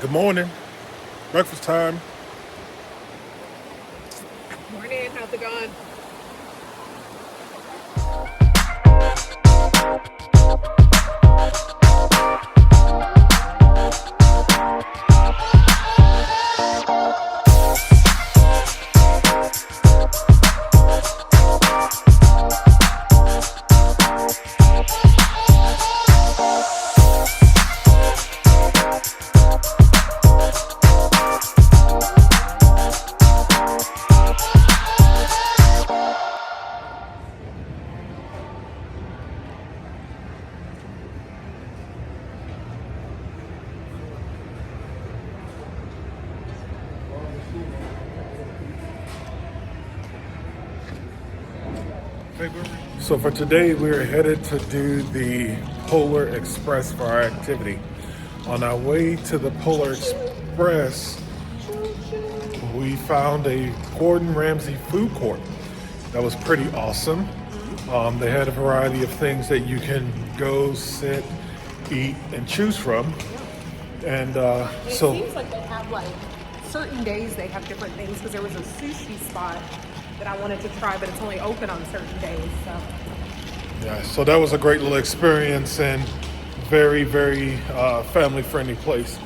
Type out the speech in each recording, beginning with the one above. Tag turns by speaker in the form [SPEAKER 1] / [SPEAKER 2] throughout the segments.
[SPEAKER 1] Good morning. Breakfast time.
[SPEAKER 2] Morning, how's it going?
[SPEAKER 1] So for today, we're headed to do the Polar Express for our activity. On our way to the Polar Express, we found a Gordon Ramsay food court that was pretty awesome. They had a variety of things that you can go, sit, eat, and choose from. And
[SPEAKER 2] It seems like they have like certain days they have different things because there was a sushi spot that I wanted to try, but it's only open on certain days. So
[SPEAKER 1] yeah, so that was a great little experience and very family-friendly place.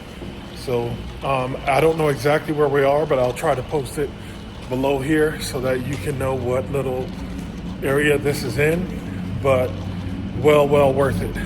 [SPEAKER 1] So I don't know exactly where we are, but I'll try to post it below here so that you can know what little area this is in. But well worth it.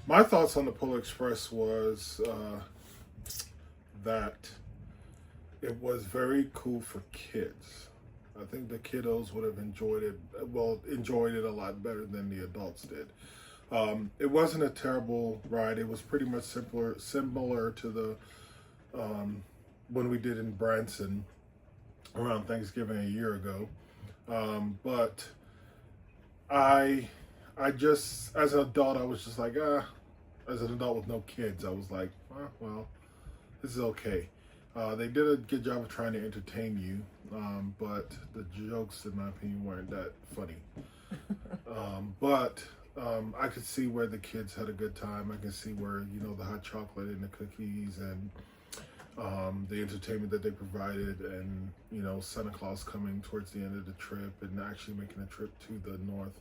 [SPEAKER 1] My thoughts on the Polar Express was that it was very cool for kids. I think the kiddos would have enjoyed it a lot better than the adults did. It wasn't a terrible ride. It was pretty much similar to the when we did in Branson around Thanksgiving a year ago. But I just, as an adult, I was just like, as an adult with no kids, I was like, well, this is okay. They did a good job of trying to entertain you, but the jokes, in my opinion, weren't that funny. But I could see where the kids had a good time. I can see where, you know, the hot chocolate and the cookies and the entertainment that they provided, and, you know, Santa Claus coming towards the end of the trip and actually making a trip to the North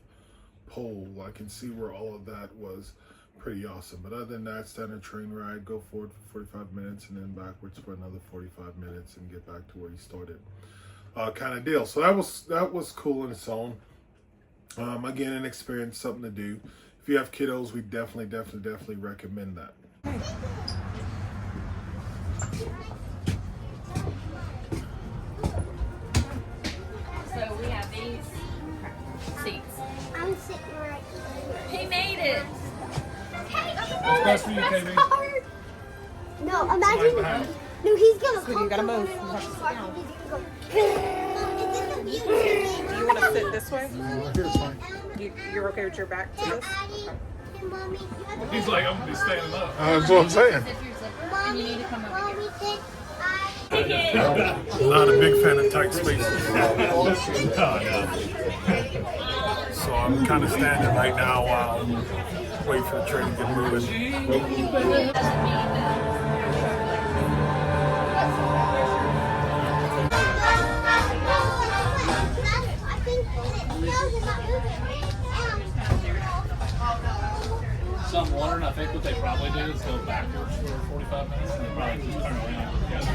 [SPEAKER 1] Pole. I can see where all of that was pretty awesome. But other than that, standard train ride, go forward for 45 minutes and then backwards for another 45 minutes and get back to where you started, kind of deal. So that was cool in its own. Again, an experience, something to do. If you have kiddos, we definitely recommend that.
[SPEAKER 3] So we have these seats.
[SPEAKER 4] I'm sitting right here.
[SPEAKER 3] He made it.
[SPEAKER 5] What's best for you, KB?
[SPEAKER 4] No, imagine. No, he's gonna
[SPEAKER 2] So you gotta move. You have to sit down. Do you want to sit this way?
[SPEAKER 1] Here's fine.
[SPEAKER 2] You're okay with your back to this?
[SPEAKER 5] He's like, I'm gonna be standing up.
[SPEAKER 1] That's what I'm saying.
[SPEAKER 3] If you're zipper, and you need to come over here.
[SPEAKER 1] I'm not a big fan of tight spaces. So I'm kind of standing right now while waiting for the train to get moving.
[SPEAKER 5] So I'm wondering, I think what they probably do is go backwards for 45 minutes and they probably just turn around together.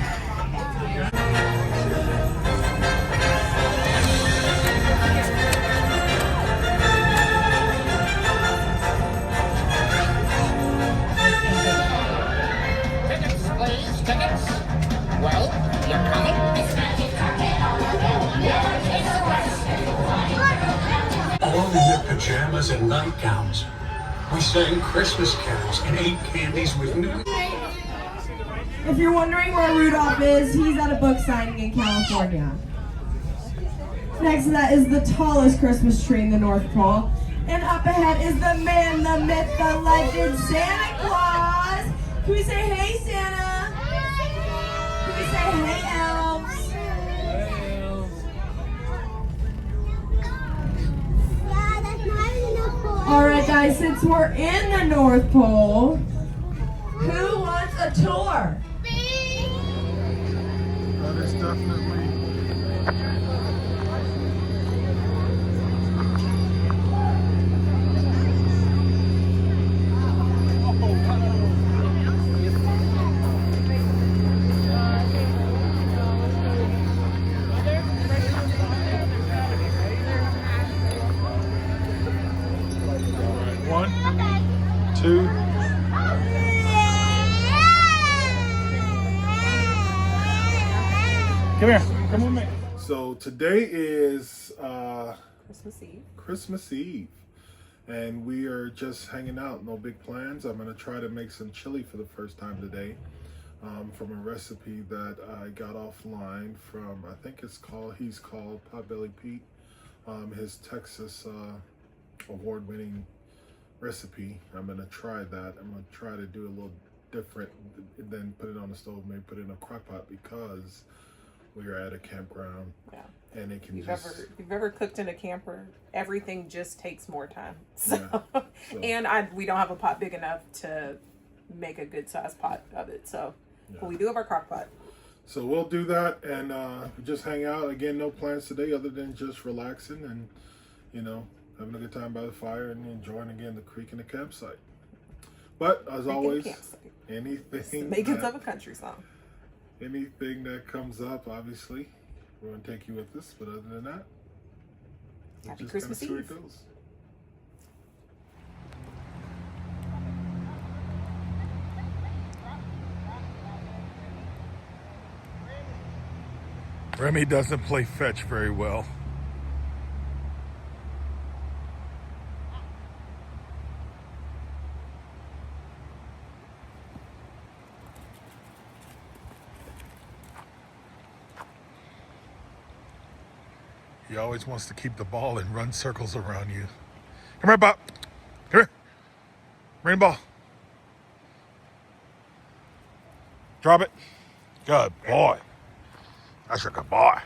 [SPEAKER 6] Tickets, please, tickets. Well, you're coming.
[SPEAKER 7] All in their pajamas and nightgowns. We sang Christmas carols and ate candies with new.
[SPEAKER 8] If you're wondering where Rudolph is, he's at a book signing in California. Next to that is the tallest Christmas tree in the North Pole. And up ahead is the man, the myth, the legend, Santa Claus. Can we say, hey, Santa? Can we say, hey, elves? All right, guys, since we're in the North Pole, who wants a tour?
[SPEAKER 1] That is definitely. One, two.
[SPEAKER 5] Come here, come with me.
[SPEAKER 1] So today is
[SPEAKER 2] Christmas Eve.
[SPEAKER 1] Christmas Eve, and we are just hanging out. No big plans. I'm gonna try to make some chili for the first time today, from a recipe that I got offline from, I think he's called Potbelly Pete. His Texas award-winning recipe. I'm gonna try that. I'm gonna try to do a little different than put it on the stove, maybe put it in a crock pot, because we are at a campground.
[SPEAKER 2] Yeah.
[SPEAKER 1] And it can
[SPEAKER 2] If you've ever cooked in a camper, everything just takes more time. So,
[SPEAKER 1] Yeah, so.
[SPEAKER 2] and we don't have a pot big enough to make a good sized pot of it. So, but we do have our crock pot.
[SPEAKER 1] So we'll do that and just hang out. Again, no plans today other than just relaxing and, you know, having a good time by the fire and enjoying again the creek and the campsite. But as always, anything
[SPEAKER 2] Makings of a country song.
[SPEAKER 1] Anything that comes up, obviously, we're gonna take you with us. But other than that,
[SPEAKER 2] Happy
[SPEAKER 1] just
[SPEAKER 2] Christmas
[SPEAKER 1] kinda see where
[SPEAKER 2] Eve.
[SPEAKER 1] it goes. Remy doesn't play fetch very well. He always wants to keep the ball and run circles around you. Come here, Bob. Come here. Bring the ball. Drop it. Good boy. That's a good boy.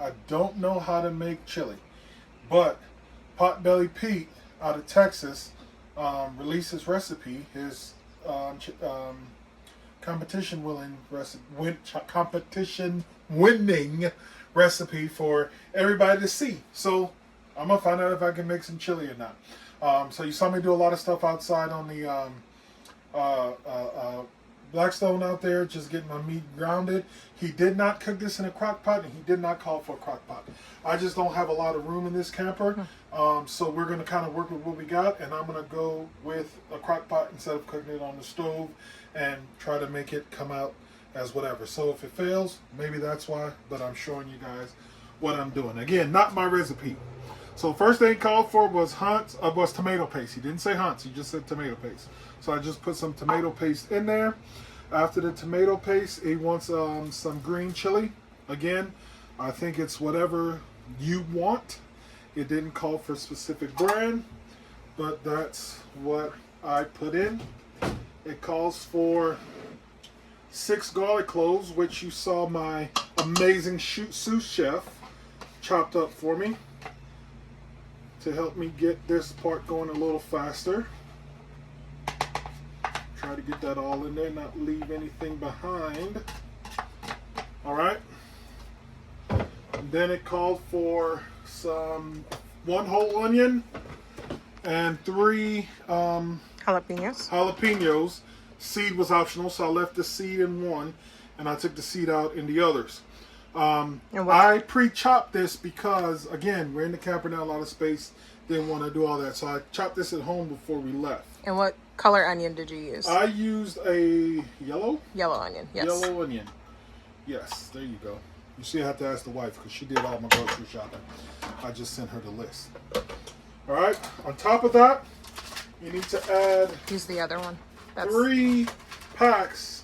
[SPEAKER 1] I don't know how to make chili, but Potbelly Pete out of Texas released his recipe, his competition winning recipe for everybody to see. So I'm gonna find out if I can make some chili or not. So you saw me do a lot of stuff outside on the Blackstone out there, just getting my meat grounded. He did not cook this in a crock pot, and he did not call for a crock pot. I just don't have a lot of room in this camper, so we're going to kind of work with what we got, and I'm going to go with a crock pot instead of cooking it on the stove and try to make it come out as whatever. So if it fails, maybe that's why, but I'm showing you guys what I'm doing. Again, not my recipe. So first thing called for was tomato paste. He didn't say Hunt's, he just said tomato paste. So I just put some tomato paste in there. After the tomato paste, he wants some green chili. Again, I think it's whatever you want. It didn't call for a specific brand, but that's what I put in. It calls for 6 garlic cloves, which you saw my amazing sous chef chopped up for me to help me get this part going a little faster. Try to get that all in there, not leave anything behind. All right. And then it called for one whole onion and 3 jalapeños. Seed was optional, so I left the seed in one, and I took the seed out in the others. I pre-chopped this because, again, we're in the camper now, a lot of space. Didn't want to do all that, so I chopped this at home before we left.
[SPEAKER 2] And what color onion did you use?
[SPEAKER 1] I used a yellow
[SPEAKER 2] onion. Yes.
[SPEAKER 1] Yellow onion. Yes, there you go. You see, I have to ask the wife because she did all my grocery shopping. I just sent her the list. All right. On top of that, you need to add.
[SPEAKER 2] Use the other one.
[SPEAKER 1] 3 packs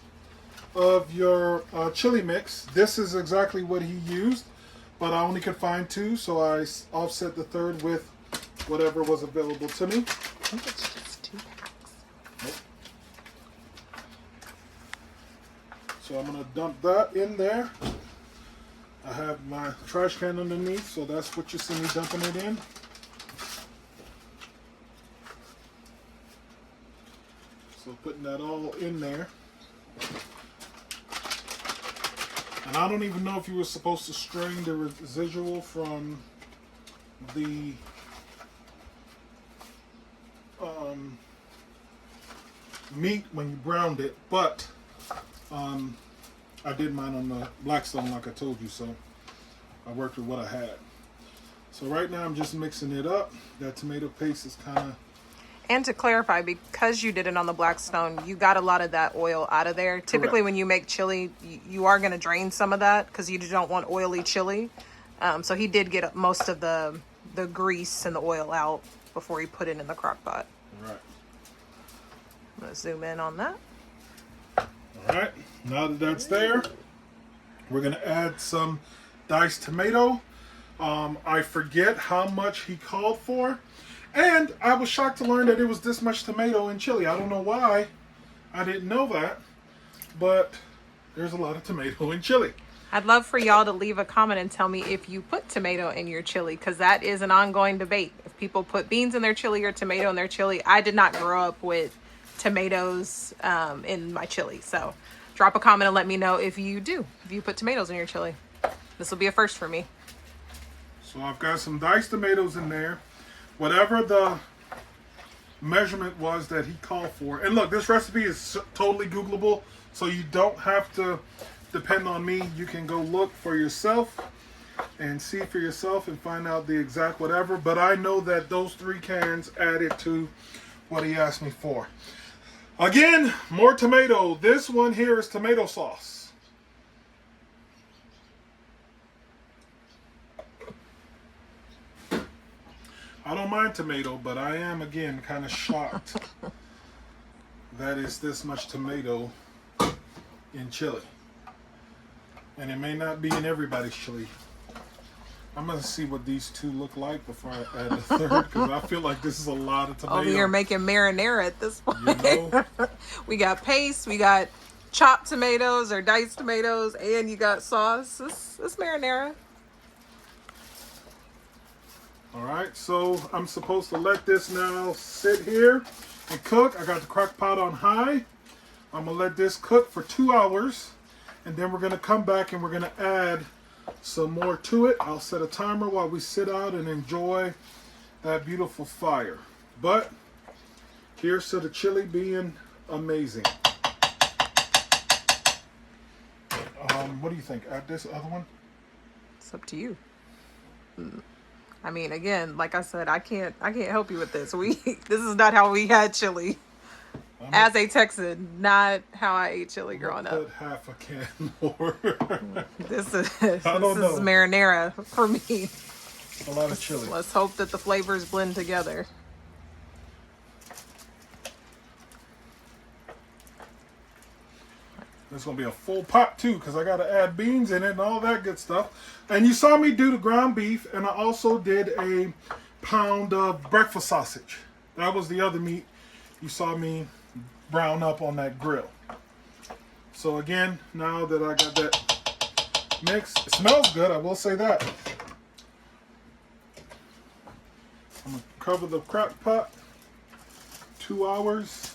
[SPEAKER 1] of your chili mix. This is exactly what he used, but I only could find 2, so I offset the third with whatever was available to me.
[SPEAKER 2] I think it's just 2 packs.
[SPEAKER 1] Nope. So I'm going to dump that in there. I have my trash can underneath, so that's what you see me dumping it in. So putting that all in there. And I don't even know if you were supposed to strain the residual from the meat when you browned it, but I did mine on the Blackstone like I told you, so I worked with what I had. So right now I'm just mixing it up. That tomato paste is kind of...
[SPEAKER 2] And to clarify, because you did it on the Blackstone, you got a lot of that oil out of there. Typically when you make chili, you are going to drain some of that because you don't want oily chili. So he did get most of the grease and the oil out before he put it in the crock pot.
[SPEAKER 1] Right.
[SPEAKER 2] I'm going to zoom in on that.
[SPEAKER 1] All right. Now that that's there, we're going to add some diced tomato. I forget how much he called for. And I was shocked to learn that it was this much tomato in chili. I don't know why. I didn't know that. But there's a lot of tomato in chili.
[SPEAKER 2] I'd love for y'all to leave a comment and tell me if you put tomato in your chili, because that is an ongoing debate. If people put beans in their chili or tomato in their chili. I did not grow up with tomatoes in my chili. So drop a comment and let me know if you do. If you put tomatoes in your chili. This will be a first for me.
[SPEAKER 1] So I've got some diced tomatoes in there. Whatever the measurement was that he called for. And look, this recipe is totally Googleable, so you don't have to depend on me. You can go look for yourself and see for yourself and find out the exact whatever. But I know that those 3 cans added to what he asked me for. Again, more tomato. This one here is tomato sauce. I don't mind tomato, but I am, again, kind of shocked that it's this much tomato in chili. And it may not be in everybody's chili. I'm going to see what these 2 look like before I add the third, because I feel like this is a lot of tomato.
[SPEAKER 2] Over here making marinara at this point.
[SPEAKER 1] You know?
[SPEAKER 2] We got paste, we got chopped tomatoes or diced tomatoes, and you got sauce. This marinara.
[SPEAKER 1] All right, so I'm supposed to let this now sit here and cook. I got the crock pot on high. I'm gonna let this cook for 2 hours, and then we're gonna come back and we're gonna add some more to it. I'll set a timer while we sit out and enjoy that beautiful fire. But here's to the chili being amazing. What do you think? Add this other one?
[SPEAKER 2] It's up to you. I mean, again, like I said, I can't help you with this. This is not how we had chili. As a Texan, not how I ate chili growing up.
[SPEAKER 1] Put half a can more.
[SPEAKER 2] This is marinara for me.
[SPEAKER 1] A lot of chili.
[SPEAKER 2] Let's hope that the flavors blend together.
[SPEAKER 1] It's gonna be a full pot too, because I gotta add beans in it and all that good stuff. And you saw me do the ground beef, and I also did a pound of breakfast sausage. That was the other meat you saw me brown up on that grill. So again, now that I got that mix, it smells good, I will say that. I'm gonna cover the crock pot, 2 hours.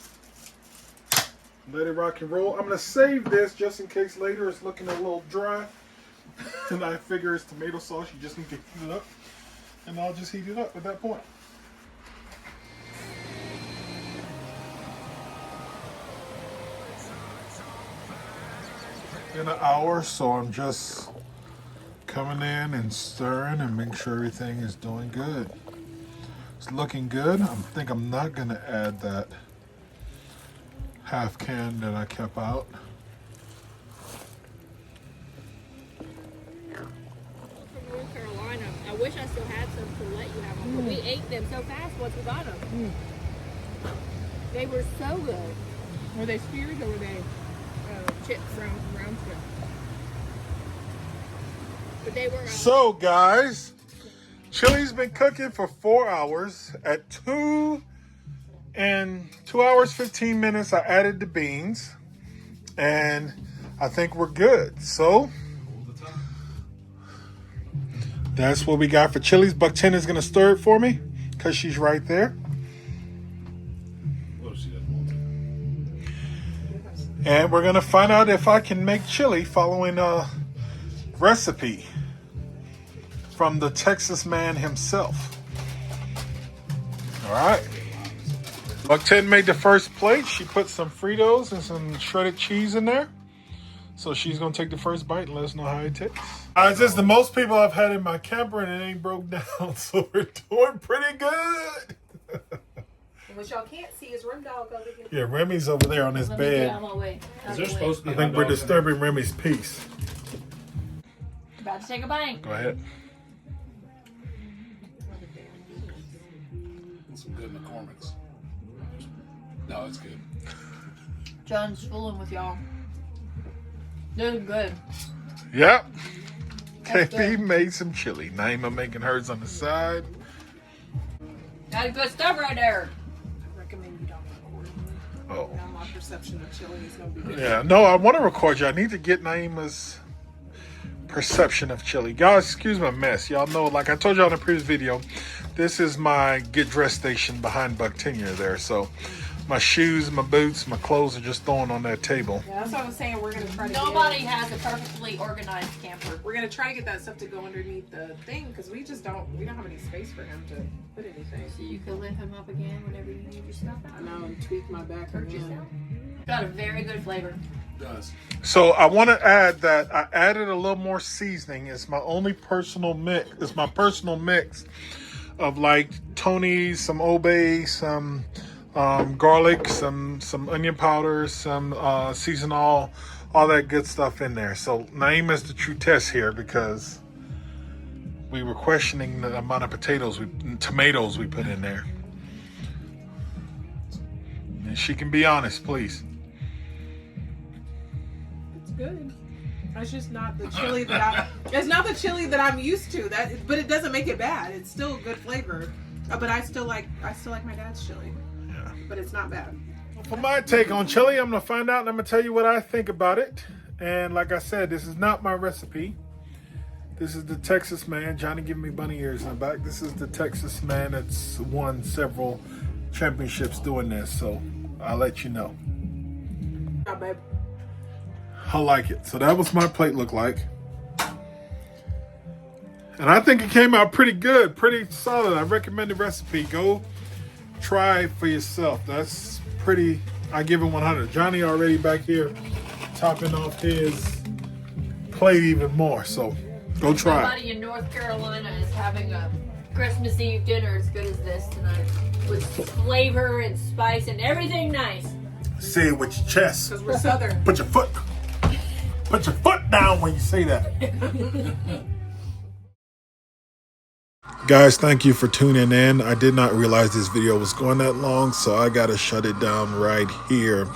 [SPEAKER 1] Let it rock and roll. I'm gonna save this just in case later it's looking a little dry. And I figure it's tomato sauce, you just need to heat it up. And I'll just heat it up at that point. In an hour, so I'm just coming in and stirring and making sure everything is doing good. It's looking good. I think I'm not gonna add that half can that I kept out.
[SPEAKER 3] From North Carolina. I wish I still had some to let you have them, but we ate them so fast once we got them. They were so good. Were they spears or were they chips, round chips? But they were.
[SPEAKER 1] So guys, chili's been cooking for 4 hours. At 2 hours 15 minutes, I added the beans, and I think we're good. So that's what we got for chili's. Buck 10 is gonna stir it for me because she's right there. And we're gonna find out if I can make chili following a recipe from the Texas man himself. All right. Buck 10 made the first plate. She put some Fritos and some shredded cheese in there. So she's gonna take the first bite and let us know how it tastes. This is the most people I've had in my camper, and it ain't broke down, so we're doing pretty good.
[SPEAKER 2] What y'all can't see is Rim Dog over here.
[SPEAKER 1] Yeah, Remy's over there on his
[SPEAKER 3] Let me get
[SPEAKER 1] bed.
[SPEAKER 3] out of my way.
[SPEAKER 5] Is there supposed to be
[SPEAKER 1] I think
[SPEAKER 5] hot
[SPEAKER 1] we're
[SPEAKER 5] dogs in
[SPEAKER 1] disturbing Remy's peace.
[SPEAKER 3] About to take a bite.
[SPEAKER 1] Go ahead.
[SPEAKER 5] there? Some good McCormick's. No, it's good.
[SPEAKER 3] John's fooling with y'all. They're good.
[SPEAKER 1] Yep.
[SPEAKER 3] That's
[SPEAKER 1] KB
[SPEAKER 3] good.
[SPEAKER 1] made some chili. Naima making hers on the side.
[SPEAKER 3] That's good stuff right there.
[SPEAKER 2] I recommend you don't record me.
[SPEAKER 1] Oh.
[SPEAKER 2] Now my perception of chili is gonna be different.
[SPEAKER 1] Yeah, no, I want to record you. I need to get Naima's perception of chili. Guys, excuse my mess. Y'all know, like I told y'all in the previous video, this is my get dressed station behind Buck Tenure there. So my shoes, my boots, my clothes are just thrown on that table.
[SPEAKER 2] Yeah, that's what I was saying. We're gonna try to
[SPEAKER 3] Nobody has a perfectly organized camper.
[SPEAKER 2] We're gonna try to get that stuff to go underneath the thing because we don't have any space for him to put anything.
[SPEAKER 3] So you can lift him up again whenever you need your stuff out.
[SPEAKER 2] I know, and tweak my back again.
[SPEAKER 3] Got a very good flavor.
[SPEAKER 5] It does.
[SPEAKER 1] So I want to add that I added a little more seasoning. It's my only personal mix. It's my personal mix of like Tony's, some Obey, some garlic, some onion powder, some season all that good stuff in there. So Naima's the true test here because we were questioning the amount of tomatoes we put in there. And she can be honest, please.
[SPEAKER 2] It's good. It's just not the chili it's not the chili that I'm used to. But it doesn't make it bad. It's still a good flavor. But I still like my dad's chili.
[SPEAKER 1] Yeah.
[SPEAKER 2] But it's not bad.
[SPEAKER 1] For my take on chili, I'm going to find out and I'm going to tell you what I think about it. And like I said, this is not my recipe. This is the Texas man. Johnny giving me bunny ears in the back. This is the Texas man that's won several championships doing this. So I'll let you know.
[SPEAKER 2] Yeah, babe.
[SPEAKER 1] I like it. So that was my plate look like. And I think it came out pretty good, pretty solid. I recommend the recipe. Go try it for yourself. That's pretty, I give it 100. Johnny already back here topping off his plate even more. So go try it.
[SPEAKER 3] Nobody in North Carolina is having a Christmas Eve dinner as good as this tonight. With flavor and spice and everything nice.
[SPEAKER 1] Say it with your chest.
[SPEAKER 2] Because we're Southern.
[SPEAKER 1] Put your foot down when you say that. Guys, thank you for tuning in. I did not realize this video was going that long, so I gotta shut it down right here.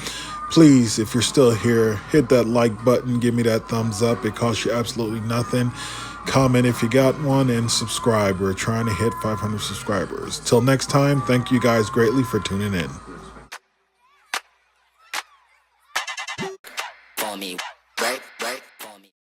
[SPEAKER 1] Please, if you're still here, hit that like button, give me that thumbs up. It costs you absolutely nothing. Comment if you got one, and subscribe. We're trying to hit 500 subscribers. Till next time, thank you guys greatly for tuning in.
[SPEAKER 6] For me, right?